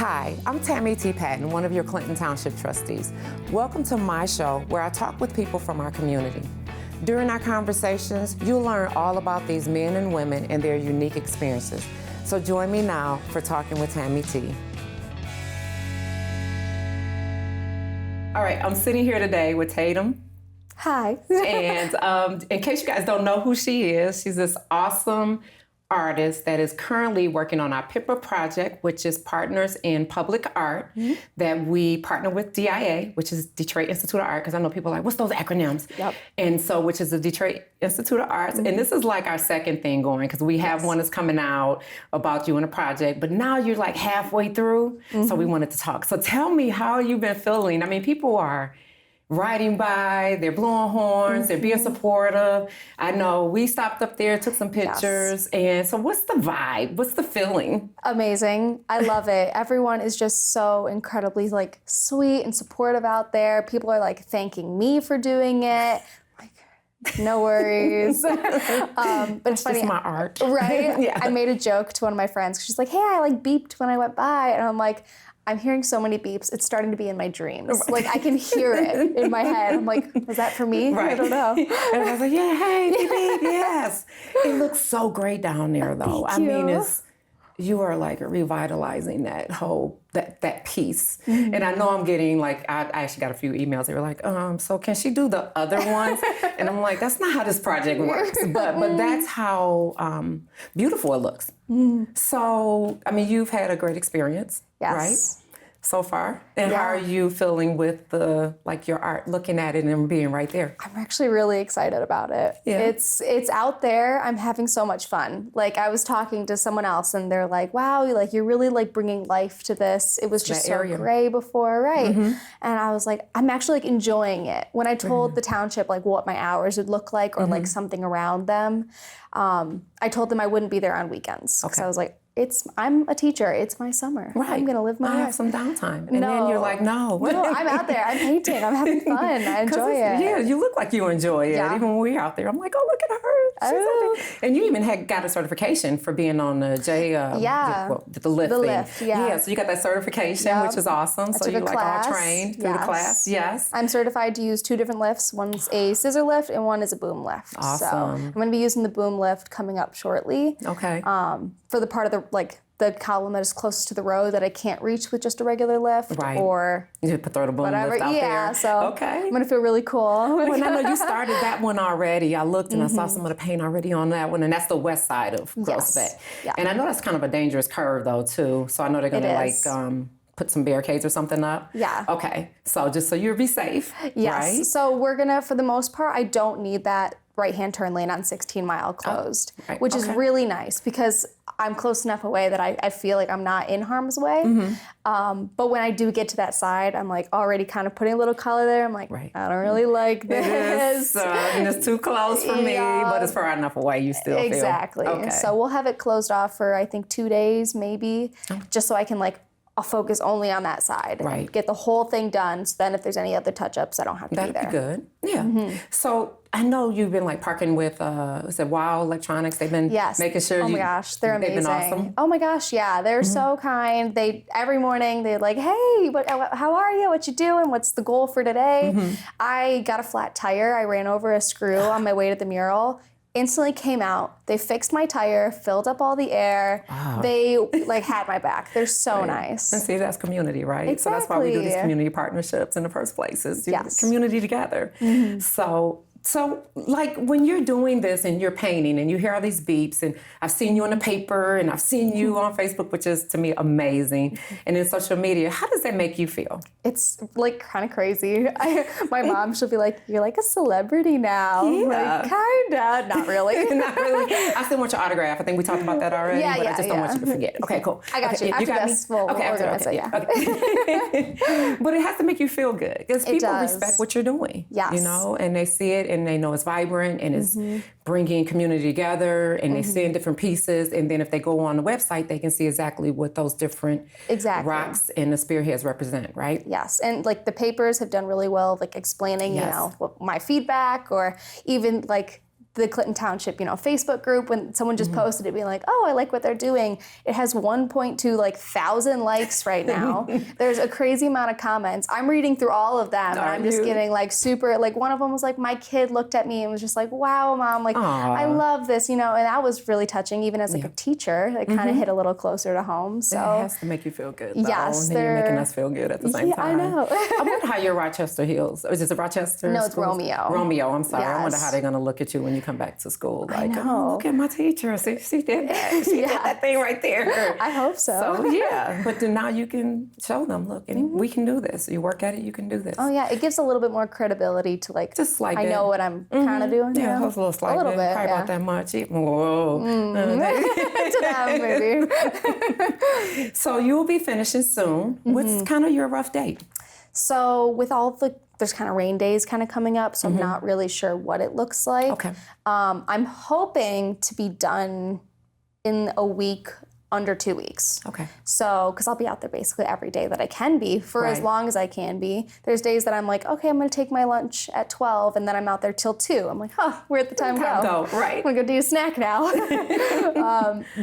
Hi, I'm Tammy T. Patton, one of your Clinton Township trustees. Welcome to my show where I talk with people from our community. During our conversations, you'll learn all about these men and women and their unique experiences. So join me now for Talking with Tammy T. All right, I'm sitting here today with Tatum. Hi. And in case you guys don't know who she is, she's this awesome artist that is currently working on our PIPA project, which is Partners in Public Art, that we partner with DIA, which is Detroit Institute of Art, because I know people are like, what's those acronyms? Yep. And so, which is the Detroit Institute of Arts. And this is like our second thing going, because we have one that's coming out about you in a project, but now you're like halfway through, so we wanted to talk. So tell me how you've been feeling. I mean, people are riding by, they're blowing horns, they're being supportive. I know we stopped up there, took some pictures. And so what's the vibe? What's the feeling? Amazing. I love it. Everyone is just so incredibly like sweet and supportive out there. People are like thanking me for doing it. Like, no worries. But it's funny. It's my art. Right? Yeah. I made a joke to one of my friends. She's like, hey, I like beeped when I went by. And I'm like, I'm hearing so many beeps. It's starting to be in my dreams. Like I can hear it in my head. I'm like, was that for me? Right. I don't know. And I was like, yeah, hey, beep, beep, yes. It looks so great down there, though. Thank you. I mean, you are like revitalizing that whole, that piece. And I know I'm getting like, I actually got a few emails. They were like, so can she do the other ones? And I'm like, that's not how this project works. But that's how beautiful it looks. So, I mean, you've had a great experience, right? So far. And how are you feeling with your art, looking at it and being right there? I'm actually really excited about it. Yeah. It's out there. I'm having so much fun. Like I was talking to someone else and they're like, wow, you're really like bringing life to this. It was just so gray before, right? And I was like, I'm actually like enjoying it. When I told the township like what my hours would look like or like something around them, I told them I wouldn't be there on weekends. So I was like, I'm a teacher. It's my summer. Right. I'm gonna live my life. I have some downtime. And then you're like, no. No, I'm out there. I'm painting. I'm having fun. I enjoy it. Yeah, you look like you enjoy it. Yeah. Even when we're out there, I'm like, oh, look at her. And you even got a certification for being on the the lift The thing. lift, yeah. Yeah, so you got that certification, which is awesome. So you're like all trained through the class. Yes. I'm certified to use 2 different lifts. One's a scissor lift and one is a boom lift. Awesome. So I'm going to be using the boom lift coming up shortly. Okay. For the part of the column that is closest to the road that I can't reach with just a regular lift, or you could throw the boom whatever. lift out there. So I'm gonna feel really cool. Well, and I know you started that one already. I looked and I saw some of the paint already on that one, and that's the west side of Gross Bay. Yeah. And I know that's kind of a dangerous curve though too. So I know they're gonna put some barricades or something up. Yeah. Okay. So just so you'll be safe. Yes. Right? So we're gonna, for the most part, I don't need that right-hand turn lane on 16 Mile closed, which is really nice because I'm close enough away that I feel like I'm not in harm's way. But when I do get to that side, I'm like already kind of putting a little color there. I'm like, I don't really like this. And it's too close for me, but it's far enough away you still feel. Exactly. Okay. So we'll have it closed off for I think 2 days maybe, just so I can I'll focus only on that side. Right. And get the whole thing done. So then if there's any other touch-ups, I don't have to be there. That'd be good. Yeah. So I know you've been parking with, is it Wow Electronics? They've been making sure Oh my gosh, they're amazing. They've been awesome. Oh my gosh, yeah. They're so kind. Every morning they're like, hey, how are you? What you doing? What's the goal for today? I got a flat tire. I ran over a screw on my way to the mural. Instantly came out. They fixed my tire, filled up all the air. Wow. They had my back. They're so nice. And see, that's community, right? Exactly. So that's why we do these community partnerships in the first place, is community together. So when you're doing this and you're painting and you hear all these beeps, and I've seen you in the paper and I've seen you on Facebook, which is to me amazing, and in social media, how does that make you feel? It's kind of crazy. My mom, she'll be like, you're like a celebrity now. Yeah. Kinda, not really. Not really. I still want your autograph. I think we talked about that already, but I just don't want you to forget. Okay, cool. I got you. After got this, me? we'll organize it, Okay. But it has to make you feel good because people respect what you're doing. Yes. And they see it and they know it's vibrant and it's bringing community together, and they see in different pieces. And then if they go on the website, they can see exactly what those different rocks and the spearheads represent, right? Yes, and the papers have done really well, explaining, what my feedback, or even the Clinton Township, Facebook group, when someone just posted it being like, oh, I like what they're doing. It has 1.2 thousand likes right now. There's a crazy amount of comments. I'm reading through all of them and I'm just getting super, one of them was like, my kid looked at me and was just like, wow, Mom, I love this, and that was really touching, even as a teacher. It kind of hit a little closer to home. So it has to make you feel good, though. Yes, and you're making us feel good at the same time. I know. I wonder how your Rochester Hills, is it Rochester? No, it's Romeo. Romeo, I'm sorry. Yes. I wonder how they're going to look at you when you come back to school. Like, know. Look at my teacher. See, she did that. She did that thing right there. I hope so. So, yeah. But then now you can show them, look, we can do this. You work at it, you can do this. Oh, yeah. It gives a little bit more credibility to, just like I know what I'm kind of doing. Yeah, a little slight. A little bit, Probably about that much. Whoa. To that maybe. So you will be finishing soon. What's kind of your rough date? So with all there's kind of rain days kind of coming up, so I'm not really sure what it looks like. Okay. I'm hoping to be done in a week, under 2 weeks. Okay. So, because I'll be out there basically every day that I can be for as long as I can be. There's days that I'm like, okay, I'm going to take my lunch at 12 and then I'm out there till 2. I'm like, where'd the time go? Right. I'm going to go do a snack now.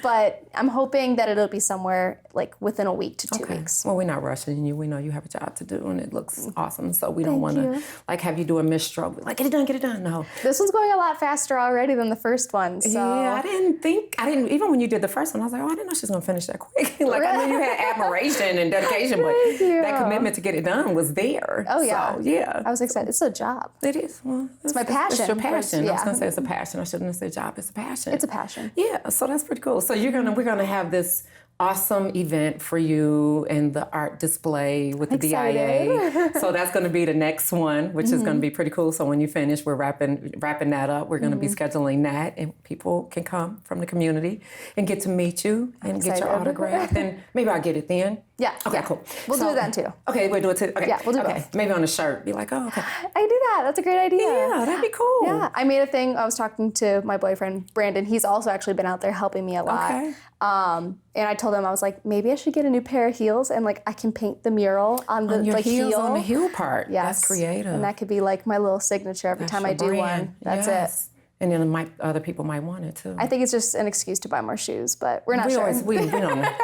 But I'm hoping that it'll be somewhere within a week to 2 weeks. Well, we're not rushing you. We know you have a job to do and it looks awesome. So we don't want to have you do a misstroke. Get it done. No. This one's going a lot faster already than the first one. So. Yeah, I didn't, even when you did the first one, I was like, I didn't know she was going to finish that quick. I knew you had admiration and dedication, but that commitment to get it done was there. Oh, yeah. So, yeah. I was excited. It's a job. It is. Well, it's my passion. It's your passion. Yeah. I was going to say it's a passion. I shouldn't have said job. It's a passion. It's a passion. Yeah, so that's pretty cool. So we're going to have this awesome event for you and the art display with the DIA. So that's going to be the next one, which is going to be pretty cool. So when you finish, we're wrapping that up. We're going to be scheduling that, and people can come from the community and get to meet you and get your autograph. And maybe I'll get it then. Yeah. Okay, cool. We'll do it then too. Okay, we'll do it too. Okay. Yeah, we'll do both. Maybe on a shirt. Be like, oh, okay. I do that. That's a great idea. Yeah, that'd be cool. Yeah, I made a thing. I was talking to my boyfriend, Brandon. He's also actually been out there helping me a lot. Okay. And I told him, I was like, maybe I should get a new pair of heels and I can paint the mural on the heels, heel. on the heel part. Yes. That's creative. And that could be my little signature every time I do one. That's it. And then other people might want it too. I think it's just an excuse to buy more shoes, but we're not sure. We don't know.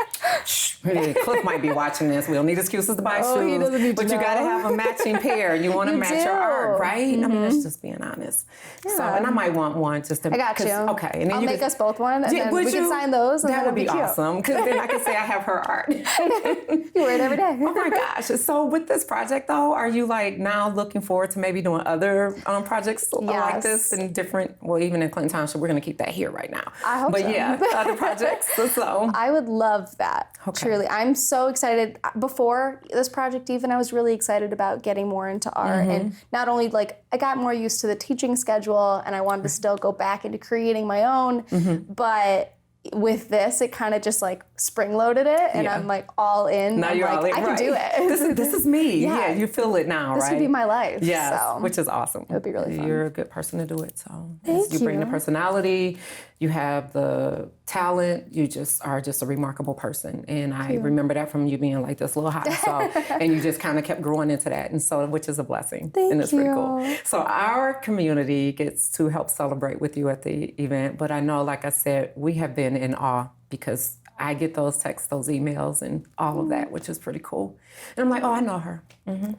Cliff might be watching this. We don't need excuses to buy shoes. He doesn't need but to you got to have a matching pair. You want to match your art, right? I mean, that's just being honest. Yeah. So, and I might want one just to. I got you. Okay. And then I'll make us both one, and then we can sign those. And that would be awesome, because then I can say I have her art. You wear it every day. Oh my gosh. So with this project though, are you now looking forward to maybe doing other projects like this in different, even in Clinton Township? We're going to keep that here right now. I hope so. But yeah, other projects. So I would love that. Okay. Truly. I'm so excited. Before this project even, I was really excited about getting more into art. And not only I got more used to the teaching schedule and I wanted to still go back into creating my own, but with this, it kind of just spring-loaded it, and I'm all in. Now you're all in, I can do it. This is me. Yeah, you feel it now, this right? This would be my life. Yeah, which is awesome. It would be really fun. You're a good person to do it. So Thank you. You bring the personality, you have the talent, you just are just a remarkable person. And I remember that from you being this little hot sauce, and you just kind of kept growing into that, and so which is a blessing. Thank and it's pretty you. cool. So our community gets to help celebrate with you at the event, but I know, like I said, we have been in awe because I get those texts, those emails, and all of that, which is pretty cool. And I'm like, oh, I know her.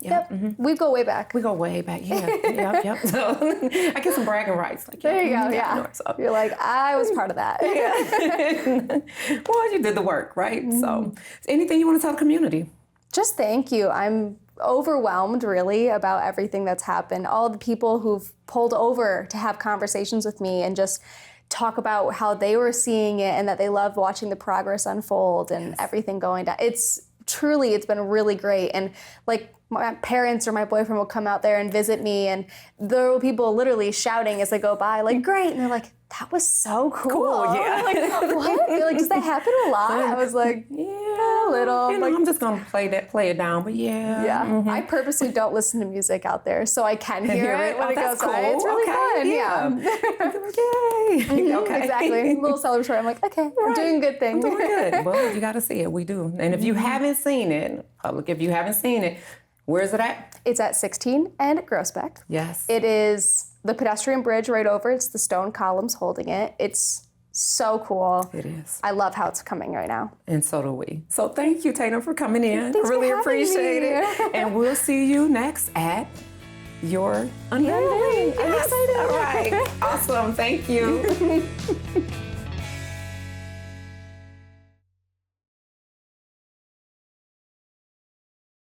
Yep. We go way back. We go way back. Yeah. Yep. So I get some bragging rights. There you go. Yeah. So. You're I was part of that. Yeah. Well, you did the work, right? So anything you want to tell the community? Just thank you. I'm overwhelmed, really, about everything that's happened. All the people who've pulled over to have conversations with me and just talk about how they were seeing it and that they loved watching the progress unfold and everything going down. It's been really great. And my parents or my boyfriend will come out there and visit me, and there will people literally shouting as they go by, great. And they're like, that was so cool. Yeah. What? They're does that happen a lot? I was like, yeah, a little. I'm just going to play it down, but yeah. Yeah. I purposely don't listen to music out there so I can hear it when it goes cool. by. It's really fun. Yay. Okay. Exactly. A little celebratory. I'm like, okay, I'm doing a good thing. I'm doing good. Well, you got to see it. We do. And if you haven't seen it, if you haven't seen it, where is it at? It's at 16 and Groesbeck. Yes. It is the pedestrian bridge right over. It's the stone columns holding it. It's so cool. It is. I love how it's coming right now. And so do we. So thank you, Tatum, for coming in. Thanks I really for having appreciate me. it. And we'll see you next at your unveiling. Yay, I'm excited. All right. Awesome. Thank you.